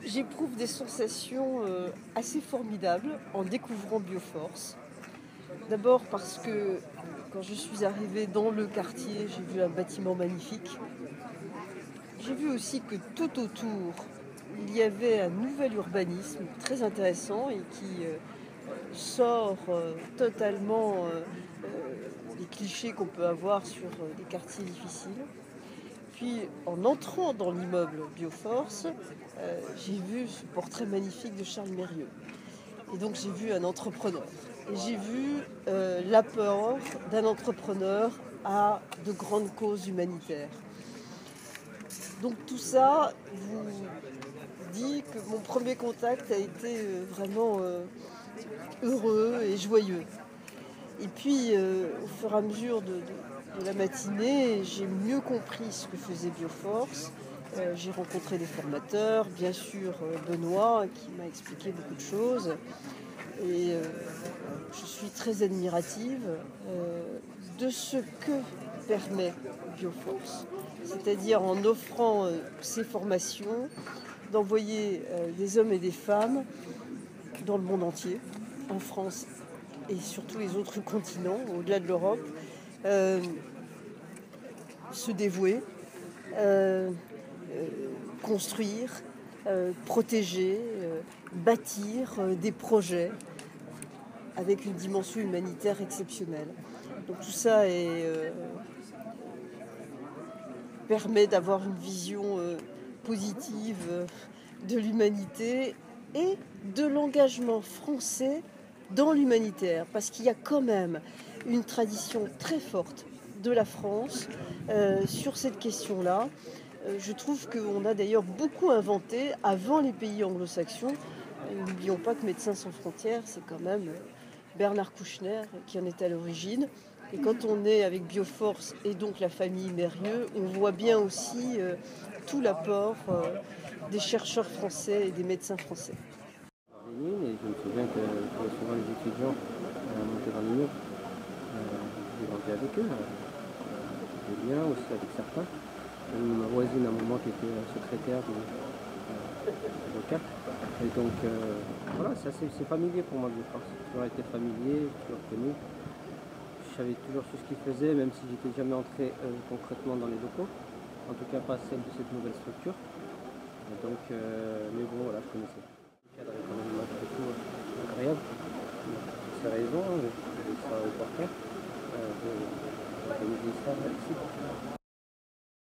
J'éprouve des sensations assez formidables en découvrant Bioforce. D'abord parce que quand je suis arrivée dans le quartier, j'ai vu un bâtiment magnifique. J'ai vu aussi que tout autour, il y avait un nouvel urbanisme très intéressant et qui sort totalement des clichés qu'on peut avoir sur des quartiers difficiles. Puis en entrant dans l'immeuble Bioforce, j'ai vu ce portrait magnifique de Charles Mérieux. Et donc j'ai vu un entrepreneur. Et j'ai vu l'apport d'un entrepreneur à de grandes causes humanitaires. Donc tout ça vous dit que mon premier contact a été vraiment heureux et joyeux. Et puis au fur et à mesure de la matinée, j'ai mieux compris ce que faisait Bioforce. J'ai rencontré des formateurs, bien sûr Benoît qui m'a expliqué beaucoup de choses. Et je suis très admirative de ce que permet Bioforce. C'est-à-dire en offrant ces formations, d'envoyer des hommes et des femmes dans le monde entier, en France et sur tous les autres continents, au-delà de l'Europe, se dévouer, construire, protéger, bâtir des projets avec une dimension humanitaire exceptionnelle. Donc tout ça permet d'avoir une vision positive de l'humanité et de l'engagement français dans l'humanitaire, parce qu'il y a quand même une tradition très forte de la France sur cette question-là. Je trouve qu'on a d'ailleurs beaucoup inventé avant les pays anglo-saxons. N'oublions pas que Médecins sans frontières, c'est quand même Bernard Kouchner qui en est à l'origine. Et quand on est avec Bioforce et donc la famille Mérieux, on voit bien aussi tout l'apport des chercheurs français et des médecins français. Et je me souviens que souvent les étudiants montaient dans l'immeuble, j'ai grandi avec eux, des liens aussi avec certains. Ma voisine à un moment qui était secrétaire avocat. Et donc voilà, c'est familier pour moi de Bioforce. Ça a toujours été familier, toujours connu. Je savais toujours ce qu'ils faisaient, même si j'étais jamais entré concrètement dans les locaux. En tout cas pas celle de cette nouvelle structure. Et donc, mais bon voilà, je connaissais. Le cadre est quand même malgré tout incroyable. Pour ces raisons, je vais ça au parterre. De ça ici.